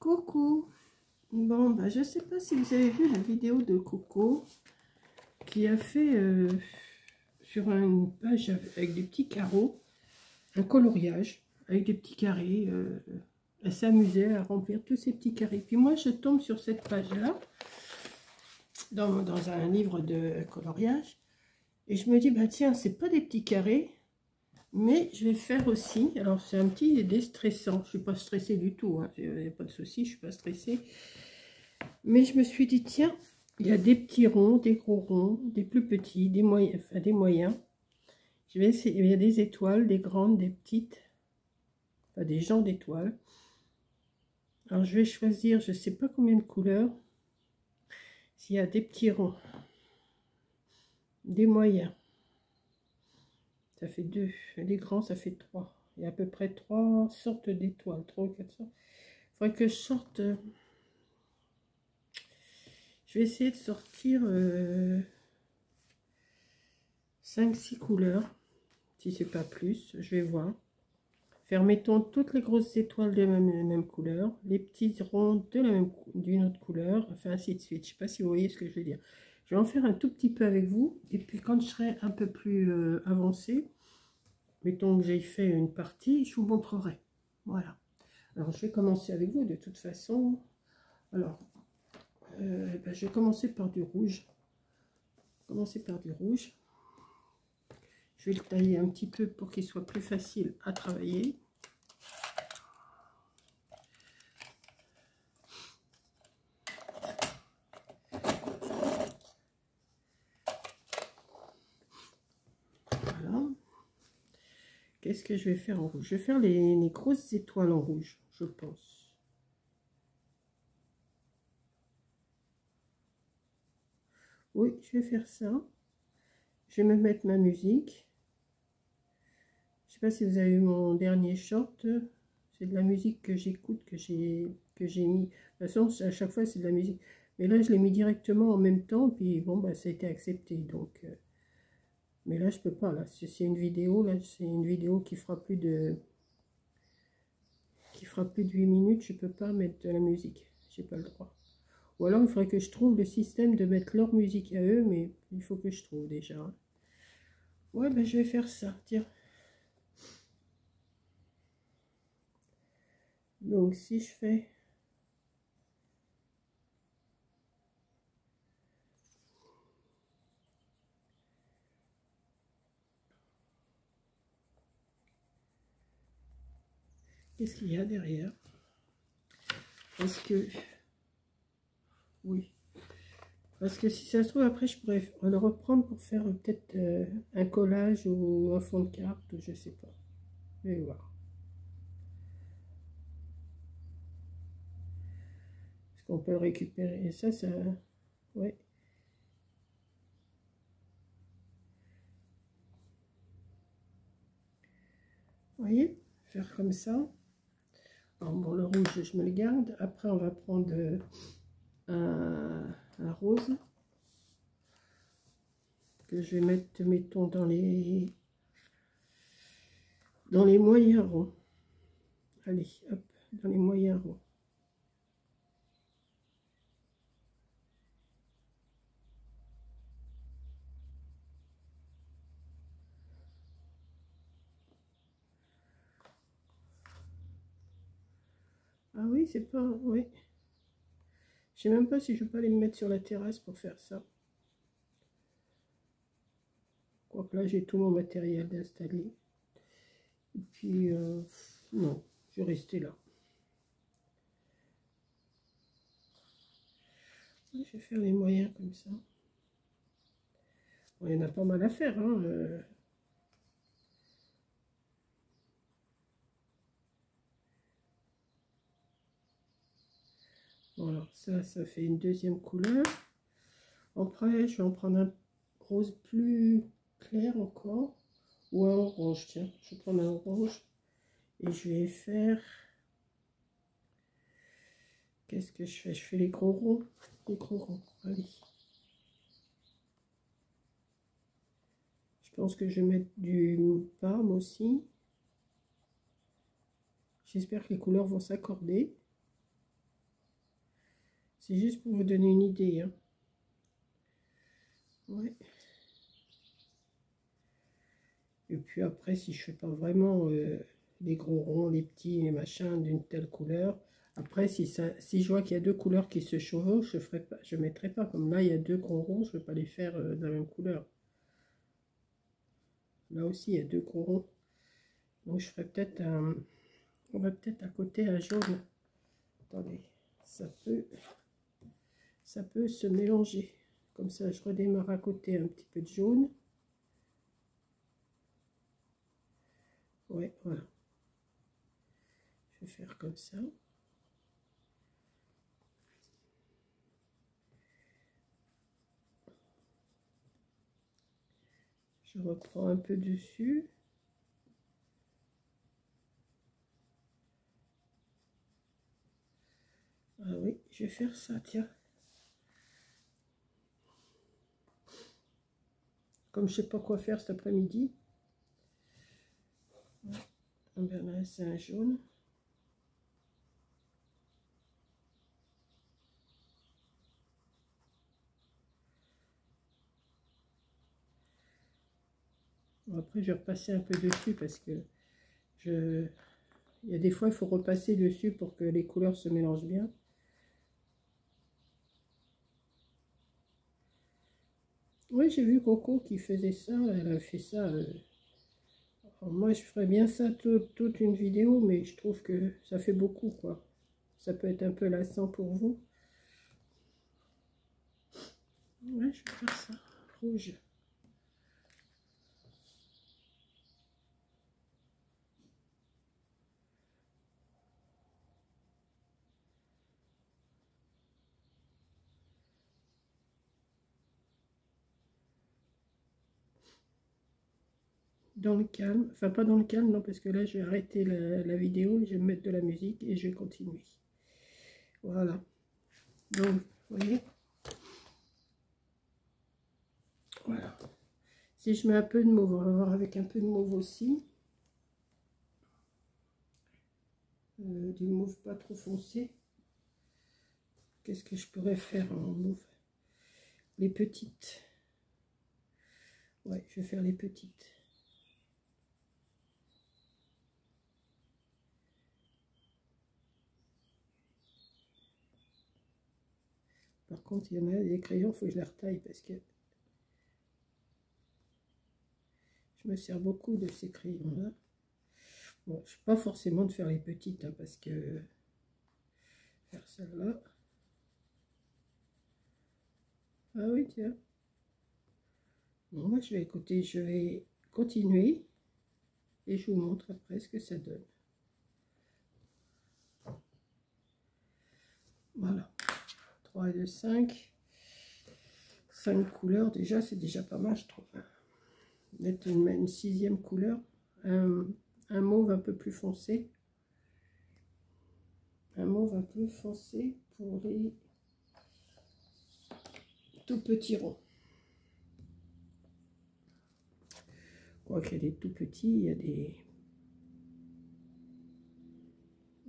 Coucou. Bon, bah, je sais pas si vous avez vu la vidéo de Coco qui a fait sur une page avec des petits carreaux, un coloriage avec des petits carrés. Elle s'amusait à remplir tous ces petits carrés. Puis moi, je tombe sur cette page-là, dans un livre de coloriage, et je me dis, bah tiens, c'est pas des petits carrés, mais je vais faire aussi. Alors, c'est un petit déstressant. Je suis pas stressée du tout, hein. Il n'y a pas de souci, je suis pas stressée. Mais je me suis dit, tiens, il y a des petits ronds, des gros ronds, des plus petits, des moyens, enfin des moyens. Je vais essayer. Il y a des étoiles, des grandes, des petites, enfin des genres d'étoiles. Alors je vais choisir, je sais pas combien de couleurs. S'il y a des petits ronds, des moyens, ça fait 2. Les grands, ça fait 3. Il y a à peu près 3 sortes d'étoiles, 3 ou 4 sortes. Il faudrait que je sorte. Je vais essayer de sortir 5-6 couleurs, si c'est pas plus, je vais voir. Faire, mettons, toutes les grosses étoiles de la même couleur, les petits ronds d'une autre couleur, enfin ainsi de suite. Je sais pas si vous voyez ce que je veux dire. Je vais en faire un tout petit peu avec vous, et puis quand je serai un peu plus avancé, mettons que j'ai fait une partie, je vous montrerai. Voilà. Alors je vais commencer avec vous de toute façon. Alors, je vais commencer par du rouge. Je vais le tailler un petit peu pour qu'il soit plus facile à travailler. Voilà. Qu'est-ce que je vais faire en rouge? Je vais faire les grosses étoiles en rouge, je pense. Oui, je vais faire ça. Je vais me mettre ma musique. Je sais pas si vous avez vu mon dernier short. C'est de la musique que j'écoute, que j'ai mis. De toute façon, à chaque fois, c'est de la musique. Mais là, je l'ai mis directement en même temps. Puis bon, bah, ça a été accepté. Donc, mais là, je peux pas. Là, c'est une vidéo. Là, c'est une vidéo qui fera plus de 8 minutes. Je peux pas mettre de la musique. J'ai pas le droit. Ou alors, il faudrait que je trouve le système de mettre leur musique à eux. Mais il faut que je trouve déjà. Ouais, ben, je vais faire ça. Tiens. Donc, si je fais... Qu'est-ce qu'il y a derrière? Parce que... Oui. Parce que si ça se trouve, après, je pourrais le reprendre pour faire peut-être un collage ou un fond de carte, ou je sais pas. Je vais voir. Est-ce qu'on peut le récupérer? Et ça... Ouais. Vous voyez? Faire comme ça. Alors, bon, le rouge, je me le garde. Après, on va prendre un rose. Que je vais mettre, mettons, dans les moyens ronds. Allez, hop, dans les moyens ronds. Ah oui, c'est pas... Oui. Je sais même pas si je vais pas aller me mettre sur la terrasse pour faire ça. Quoique là, j'ai tout mon matériel installé. Et puis, non, je vais rester là. Je vais faire les moyens comme ça. Bon, il y en a pas mal à faire, hein. Voilà, ça fait une deuxième couleur. Après, je vais en prendre un rose plus clair encore. Ou un orange, tiens. Je vais prendre un orange. Et je vais faire... Qu'est-ce que je fais? Je fais les gros ronds. Les gros ronds, allez. Je pense que je vais mettre du parme aussi. J'espère que les couleurs vont s'accorder. C'est juste pour vous donner une idée. Hein. Ouais. Et puis après, si je fais pas vraiment les gros ronds, les petits, les machins d'une telle couleur. Après, si je vois qu'il y a deux couleurs qui se chevauchent, je mettrai pas. Comme là, il y a deux gros ronds, je ne vais pas les faire de la même couleur. Là aussi, il y a deux gros ronds. Donc, je ferai peut-être un... On va peut-être à côté un jaune. Attendez, ça peut se mélanger. Comme ça, je redémarre à côté un petit peu de jaune. Ouais, voilà. Je vais faire comme ça. Je reprends un peu dessus. Ah oui, je vais faire ça, tiens. Comme je sais pas quoi faire cet après-midi. Ben là, c'est un jaune. Bon, après, je vais repasser un peu dessus parce que il y a des fois, il faut repasser dessus pour que les couleurs se mélangent bien. Oui, j'ai vu Coco qui faisait ça. Elle a fait ça. Alors moi, je ferais bien ça toute une vidéo, mais je trouve que ça fait beaucoup, quoi. Ça peut être un peu lassant pour vous. Ouais, je vais faire ça. Rouge. Dans le calme, enfin pas dans le calme, non, parce que là je vais arrêter la vidéo, je vais mettre de la musique et je vais continuer. Voilà. Donc, vous voyez. Voilà. Si je mets un peu de mauve, on va voir avec un peu de mauve aussi. Du mauve pas trop foncé. Qu'est-ce que je pourrais faire en mauve? Les petites. Ouais, je vais faire les petites. Par contre, il y en a des crayons, il faut que je les retaille parce que je me sers beaucoup de ces crayons-là. Bon, je ne sais pas forcément de faire les petites, hein, parce que faire celle-là. Ah oui, tiens. Bon, moi, je vais continuer et je vous montre après ce que ça donne. Voilà. 3 et 2, 5. 5 couleurs, déjà, c'est déjà pas mal, je trouve. Mettre une sixième couleur. Un mauve un peu plus foncé. Un mauve un peu foncé pour les tout petits ronds. Quoique il y a des tout petits, il y a des...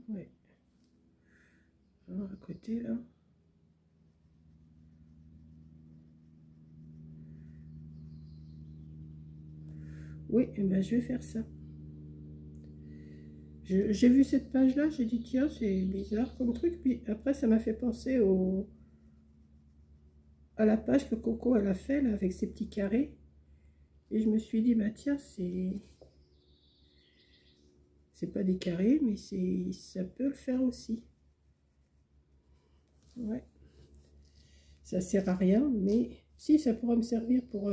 Ouais. Alors, à côté, là. Oui, et ben, je vais faire ça. J'ai vu cette page-là, j'ai dit, tiens, c'est bizarre comme truc. Puis après, ça m'a fait penser à la page que Coco, elle a fait, là, avec ses petits carrés. Et je me suis dit, bah tiens, c'est pas des carrés, mais ça peut le faire aussi. Ouais. Ça sert à rien, mais si, ça pourra me servir pour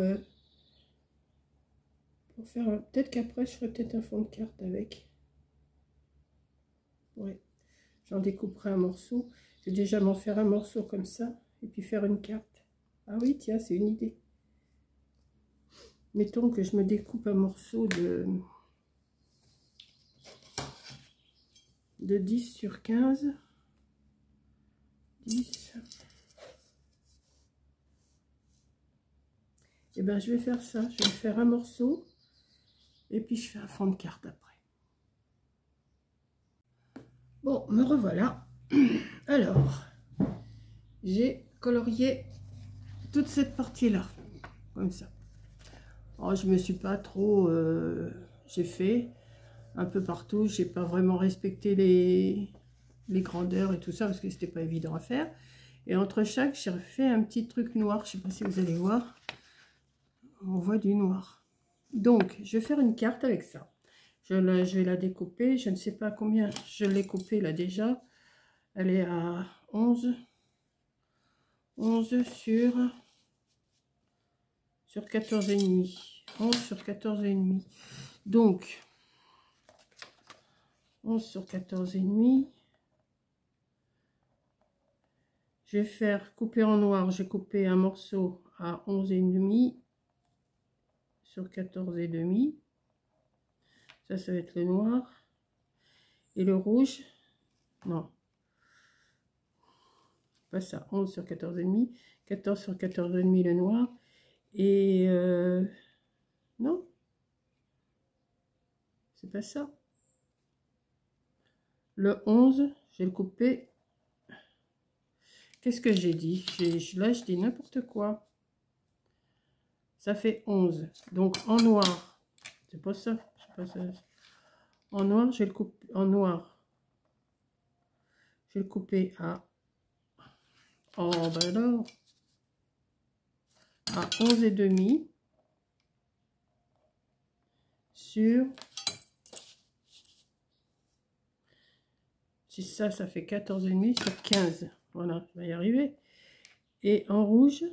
faire... Peut-être qu'après, je ferai peut-être un fond de carte avec. Ouais. J'en découperai un morceau. Je vais déjà m'en faire un morceau comme ça, et puis faire une carte. Ah oui, tiens, c'est une idée. Mettons que je me découpe un morceau de 10 sur 15. 10. Et bien, je vais faire ça. Je vais faire un morceau. Et puis, je fais un fond de carte après. Bon, me revoilà. Alors, j'ai colorié toute cette partie-là, comme ça. Alors, je me suis pas trop... j'ai fait un peu partout. J'ai pas vraiment respecté les grandeurs et tout ça, parce que c'était pas évident à faire. Et entre chaque, j'ai refait un petit truc noir. Je sais pas si vous allez voir. On voit du noir. Donc, je vais faire une carte avec ça. Je vais la découper. Je ne sais pas combien je l'ai coupée là déjà. Elle est à 11 sur 14,5. 11 sur 14,5. Donc, 11 sur 14,5. Je vais faire couper en noir. J'ai coupé un morceau à 11,5 sur 14,5. Ça va être le noir. Et le rouge, non, pas ça, 11 sur 14,5, 14 sur 14,5 le noir. Et non, c'est pas ça. Le 11, je vais le couper. Qu'est-ce que j'ai dit? Là, je dis n'importe quoi. Ça fait 11. Donc, en noir, c'est pas ça. C'est pas ça. En noir, je vais le couper. En noir, je vais le couper à... Oh, ben alors. À 11,5 sur... Si ça fait 14,5 sur 15. Voilà, je vais y arriver. Et en rouge,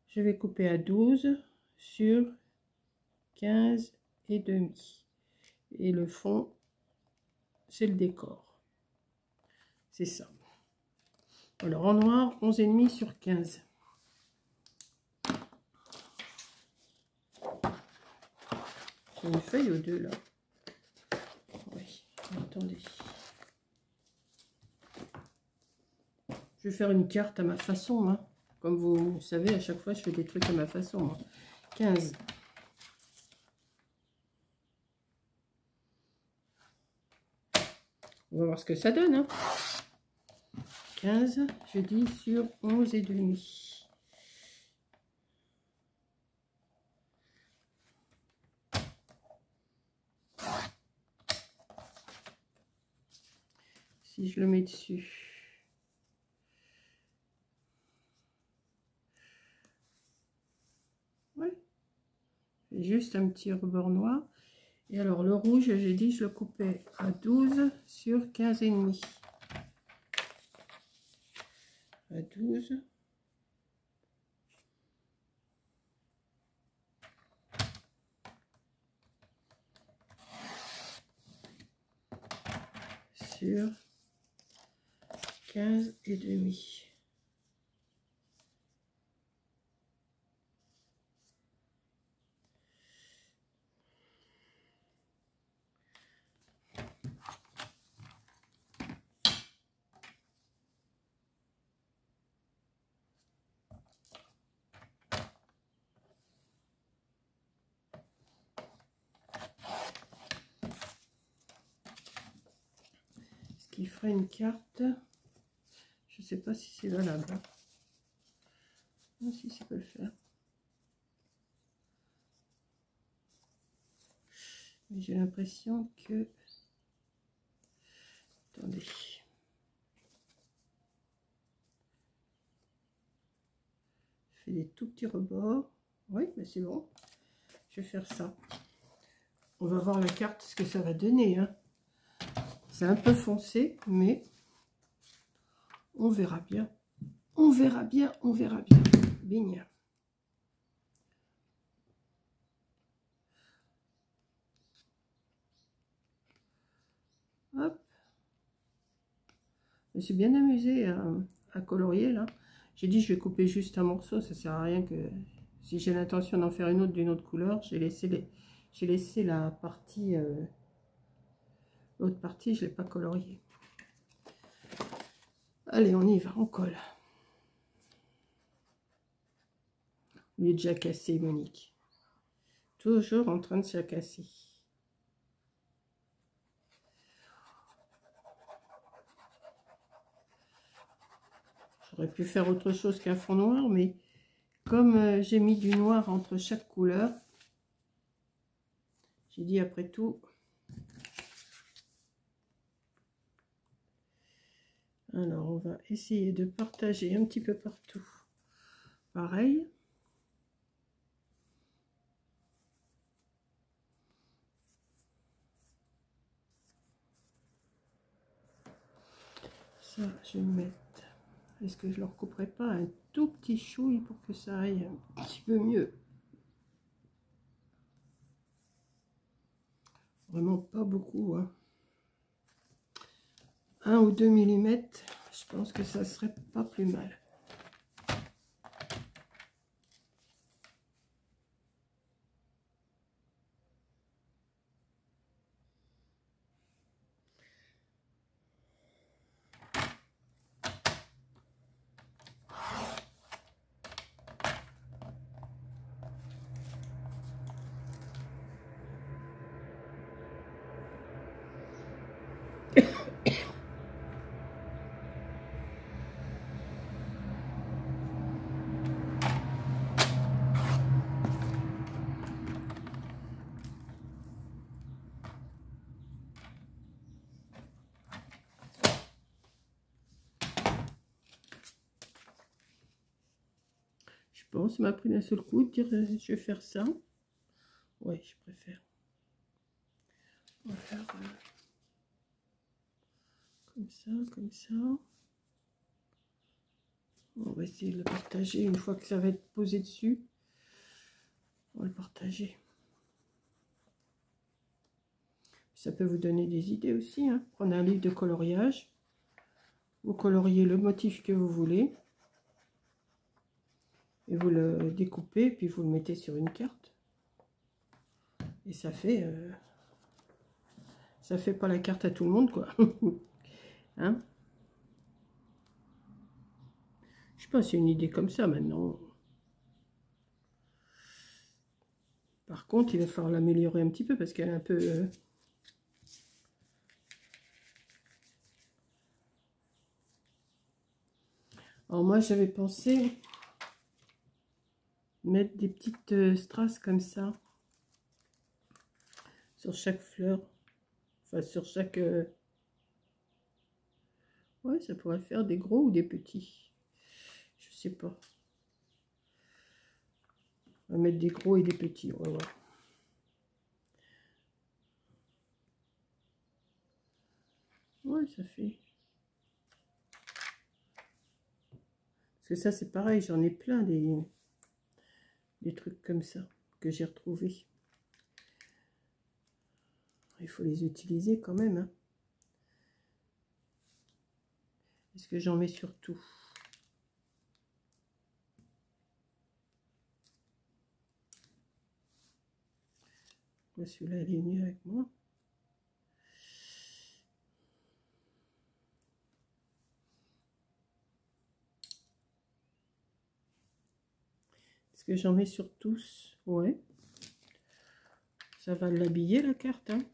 je vais couper à 12 sur 15,5. Et le fond, c'est le décor. C'est ça. Alors en noir, 11,5 sur 15. J'ai une feuille ou deux là. Oui, attendez. Je vais faire une carte à ma façon. Hein. Comme vous savez, à chaque fois, je fais des trucs à ma façon. Hein. 15. On va voir ce que ça donne. Hein. 15, je dis sur 11,5. Si je le mets dessus. Ouais. Juste un petit rebord noir. Et alors le rouge, j'ai dit je le coupais à 12 sur 15,5. À 12. Sur 15,5. Il ferait une carte. Je sais pas si c'est valable. Hein. Non, si ça peut le faire. Mais j'ai l'impression que... Attendez. Je fais des tout petits rebords. Oui, mais c'est bon. Je vais faire ça. On va voir la carte, ce que ça va donner. Hein. C'est un peu foncé, mais on verra bien. On verra bien, on verra bien. Bing. Hop. Je me suis bien amusée à colorier là. J'ai dit je vais couper juste un morceau, ça sert à rien que... Si j'ai l'intention d'en faire une autre d'une autre couleur, j'ai laissé la partie... L'autre partie, je ne l'ai pas coloriée. Allez, on y va, on colle. Il est déjà cassé, Monique. Toujours en train de se casser. J'aurais pu faire autre chose qu'un fond noir, mais comme j'ai mis du noir entre chaque couleur, j'ai dit après tout. Alors, on va essayer de partager un petit peu partout. Pareil. Ça, je vais mettre. Est-ce que je ne leur couperai pas un tout petit chouille pour que ça aille un petit peu mieux? Vraiment pas beaucoup. Hein. 1 ou 2 mm, je pense que ça serait pas plus mal. Je pense, ça m'a pris d'un seul coup de dire je vais faire ça. Ouais, je préfère. On va faire comme ça, comme ça. On va essayer de le partager une fois que ça va être posé dessus. On va le partager. Ça peut vous donner des idées aussi. Hein. Prenez un livre de coloriage. Vous coloriez le motif que vous voulez. Et vous le découpez, puis vous le mettez sur une carte. Et ça fait pas la carte à tout le monde, quoi. Hein? Je sais pas, c'est une idée comme ça maintenant. Par contre, il va falloir l'améliorer un petit peu parce qu'elle est un peu... Alors moi, j'avais pensé mettre des petites strass comme ça sur chaque fleur. Enfin, sur chaque... Ouais, ça pourrait faire des gros ou des petits. Je sais pas. On va mettre des gros et des petits. On va voir. Ouais, ça fait... Parce que ça, c'est pareil. J'en ai plein des trucs comme ça que j'ai retrouvés. Il faut les utiliser quand même. Hein. Est-ce que j'en mets sur tout? Celui-là, il est mieux avec moi. Est-ce que j'en mets sur tous? Ouais. Ça va l'habiller, la carte. Hein.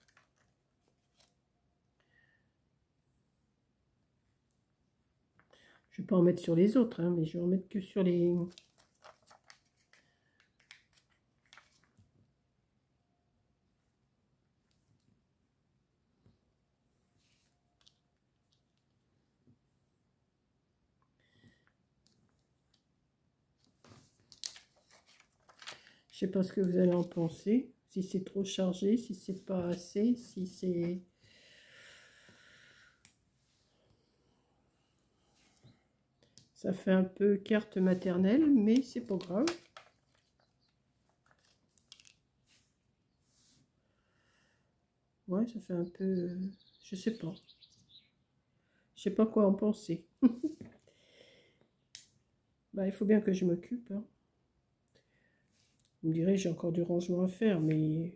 Je ne vais pas en mettre sur les autres, hein, mais je vais en mettre que sur les... Je sais pas ce que vous allez en penser. Si c'est trop chargé, si c'est pas assez, si c'est... Ça fait un peu carte maternelle, mais c'est pas grave. Ouais, ça fait un peu... Je sais pas. Je sais pas quoi en penser. Bah, il faut bien que je m'occupe. Hein. Vous me direz, j'ai encore du rangement à faire, mais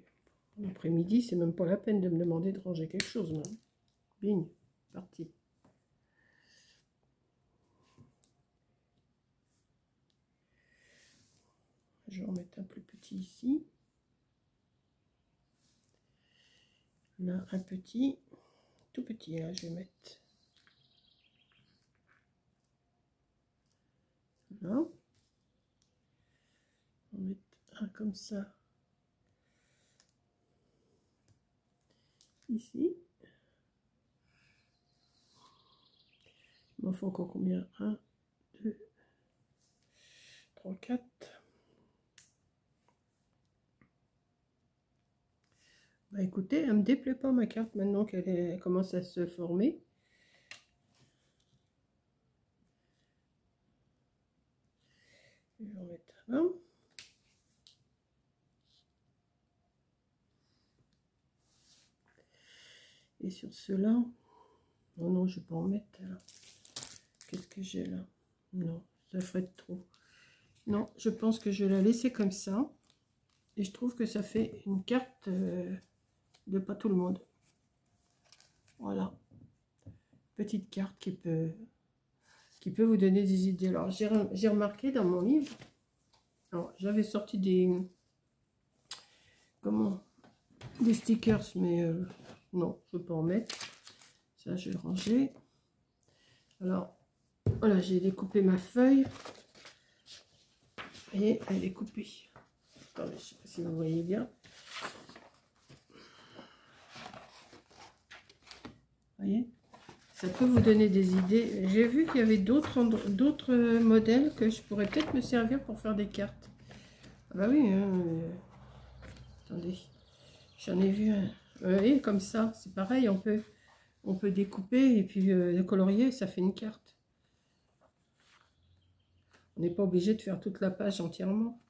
l'après-midi, c'est même pas la peine de me demander de ranger quelque chose. Non. Bing, parti. Je vais en mettre un plus petit ici. Là, un petit, tout petit, là, je vais mettre. Voilà. On va mettre un comme ça. Ici. Il m'en faut encore combien? 1, 2, 3, 4. Bah écoutez, elle me déplaît pas ma carte maintenant qu'elle commence à se former. Je vais en mettre là. Et sur ceux-là, oh non, je vais pas en mettre là. Qu'est-ce que j'ai là? Non, ça ferait trop. Non, je pense que je vais la laisser comme ça. Et je trouve que ça fait une carte de pas tout le monde. Voilà. Petite carte qui peut vous donner des idées. Alors, j'ai remarqué dans mon livre, j'avais sorti des stickers, mais non, je peux pas en mettre. Ça, je vais le ranger. Alors, voilà, j'ai découpé ma feuille. Et elle est coupée. Attendez, je ne sais pas si vous voyez bien. Vous voyez? Ça peut vous donner des idées. J'ai vu qu'il y avait d'autres modèles que je pourrais peut-être me servir pour faire des cartes. Ah bah oui, hein, attendez. J'en ai vu un. Vous voyez, comme ça, c'est pareil, on peut découper et puis le colorier, ça fait une carte. On n'est pas obligé de faire toute la page entièrement.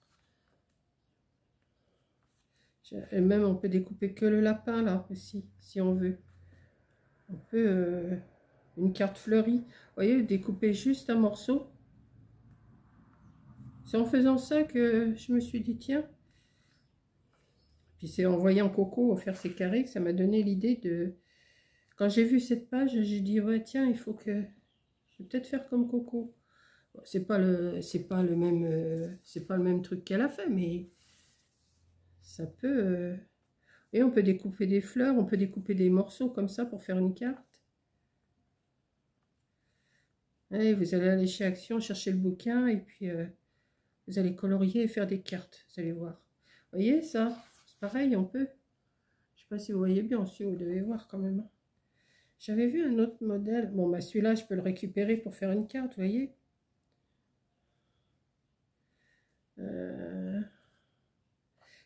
Et même on peut découper que le lapin là aussi, si on veut. On peut une carte fleurie. Vous voyez, découper juste un morceau. C'est en faisant ça que je me suis dit tiens. Puis c'est en voyant Coco faire ses carrés que ça m'a donné l'idée de. Quand j'ai vu cette page, j'ai dit ouais tiens, il faut que je vais peut-être faire comme Coco. Bon, c'est pas le même truc qu'elle a fait, mais ça peut. Et on peut découper des fleurs, on peut découper des morceaux comme ça pour faire une carte. Allez, vous allez aller chez Action chercher le bouquin et puis vous allez colorier et faire des cartes, vous allez voir. Vous voyez ça? C'est pareil, on peut. Je sais pas si vous voyez bien, si vous devez voir quand même. J'avais vu un autre modèle. Bon, bah celui-là, je peux le récupérer pour faire une carte, vous voyez?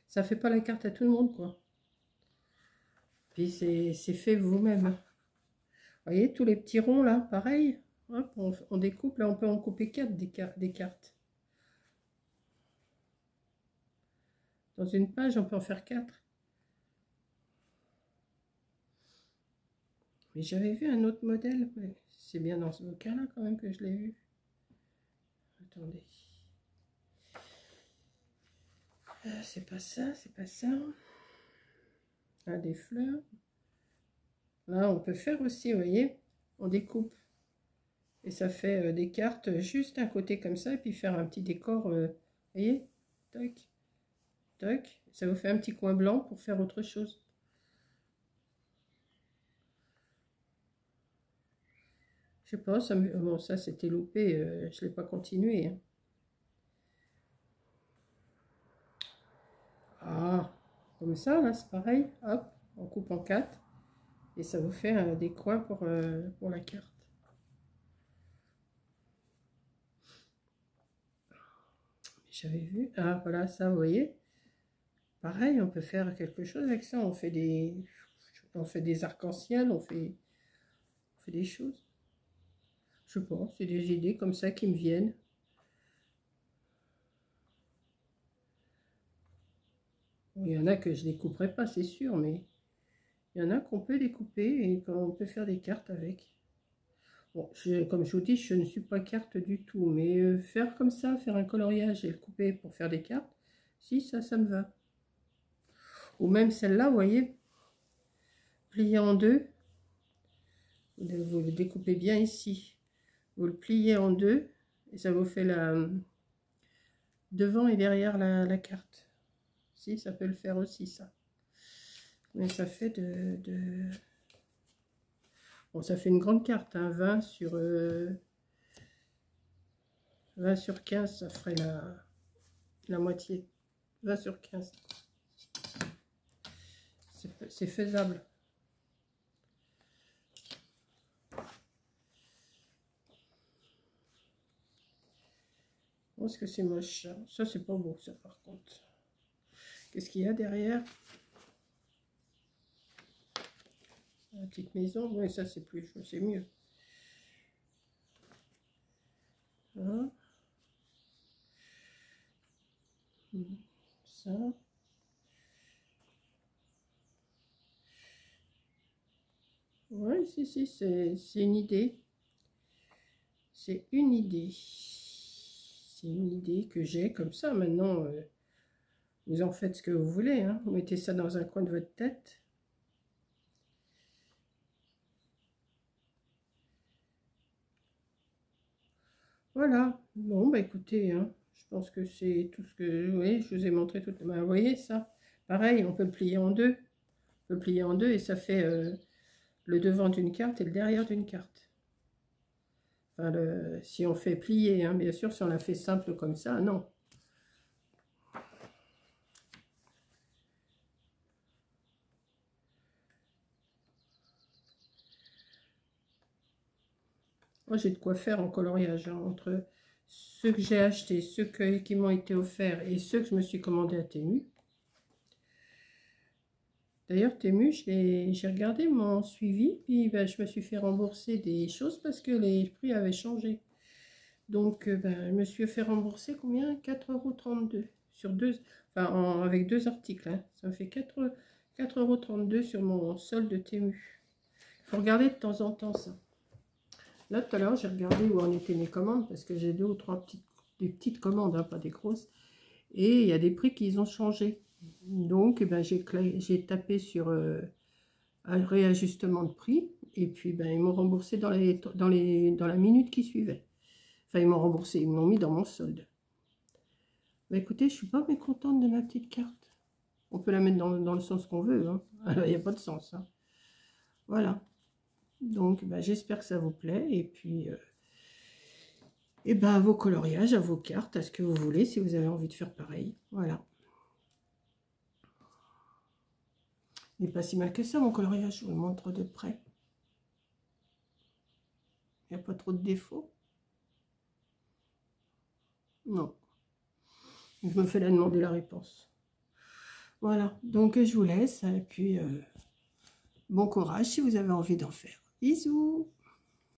Ça fait pas la carte à tout le monde, quoi. Puis c'est fait vous-même. Vous voyez, tous les petits ronds là, pareil. Hop, on découpe, là on peut en couper 4 des cartes. Dans une page, on peut en faire 4. Mais j'avais vu un autre modèle. C'est bien dans ce bouquin-là quand même que je l'ai vu. Attendez. C'est pas ça, c'est pas ça. Ah, des fleurs. Là, on peut faire aussi, vous voyez, on découpe. Et ça fait des cartes juste un côté comme ça, et puis faire un petit décor, vous voyez, tac, tac. Ça vous fait un petit coin blanc pour faire autre chose. Je sais pas, bon, ça c'était loupé, je ne l'ai pas continué. Hein. Ah, comme ça, là, c'est pareil. Hop, on coupe en 4. Et ça vous fait des coins pour la carte. J'avais vu. Ah, voilà, ça, vous voyez. Pareil, on peut faire quelque chose avec ça. On fait des arcs-en-ciel, on fait des choses. Je sais pas, c'est des idées comme ça qui me viennent. Bon, il y en a que je découperai pas, c'est sûr, mais il y en a qu'on peut découper et qu'on peut faire des cartes avec. Bon, comme je vous dis, je ne suis pas carte du tout, mais faire comme ça, faire un coloriage et le couper pour faire des cartes, si, ça me va. Ou même celle-là, vous voyez, pliée en deux, vous le découpez bien ici. Vous le pliez en deux, et ça vous fait devant et derrière la carte. Si, ça peut le faire aussi, ça. Mais ça fait bon, ça fait une grande carte, hein, 20 sur 20 sur 15, ça ferait la moitié. 20 sur 15. C'est faisable. Oh, est-ce que c'est moche? Ça, c'est pas beau, ça, par contre. Qu'est-ce qu'il y a derrière? La petite maison. Oui, ça, c'est plus... C'est mieux. Hein? Ça. Oui, si, c'est une idée. C'est une idée. C'est une idée que j'ai comme ça. Maintenant, vous en faites ce que vous voulez. Hein. Vous mettez ça dans un coin de votre tête. Voilà. Bon, bah écoutez, hein, je pense que c'est tout ce que... Oui, je vous ai montré tout. Bah, vous voyez ça? Pareil, on peut le plier en deux. On peut le plier en deux et ça fait le devant d'une carte et le derrière d'une carte. Enfin, si on fait plier, hein, bien sûr, si on la fait simple comme ça, non. Moi, j'ai de quoi faire en coloriage, hein, entre ceux que j'ai achetés, ceux qui m'ont été offerts et ceux que je me suis commandé à Temu. D'ailleurs, Temu, j'ai regardé mon suivi, puis ben, je me suis fait rembourser des choses parce que les prix avaient changé. Donc, ben, je me suis fait rembourser combien? 4,32 € sur deux, enfin, avec deux articles. Hein. Ça me fait 4,32 € sur mon solde Temu. Il faut regarder de temps en temps ça. Là, tout à l'heure, j'ai regardé où en étaient mes commandes parce que j'ai deux ou trois des petites commandes, hein, pas des grosses. Et il y a des prix qui ont changé. Donc, eh ben, j'ai tapé sur un réajustement de prix. Et puis, ben, ils m'ont remboursé dans la minute qui suivait. Enfin, ils m'ont remboursé, ils m'ont mis dans mon solde. Ben, écoutez, je ne suis pas mécontente de ma petite carte. On peut la mettre dans le sens qu'on veut. Hein. Alors, il n'y a pas de sens. Hein. Voilà. Donc, ben, j'espère que ça vous plaît. Et puis, et ben, à vos coloriages, à vos cartes, à ce que vous voulez, si vous avez envie de faire pareil. Voilà. Il n'est pas si mal que ça, mon coloriage. Je vous le montre de près. Il n'y a pas trop de défauts. Non. Je me fais la demander la réponse. Voilà. Donc, je vous laisse. Et puis, bon courage si vous avez envie d'en faire. Bisous.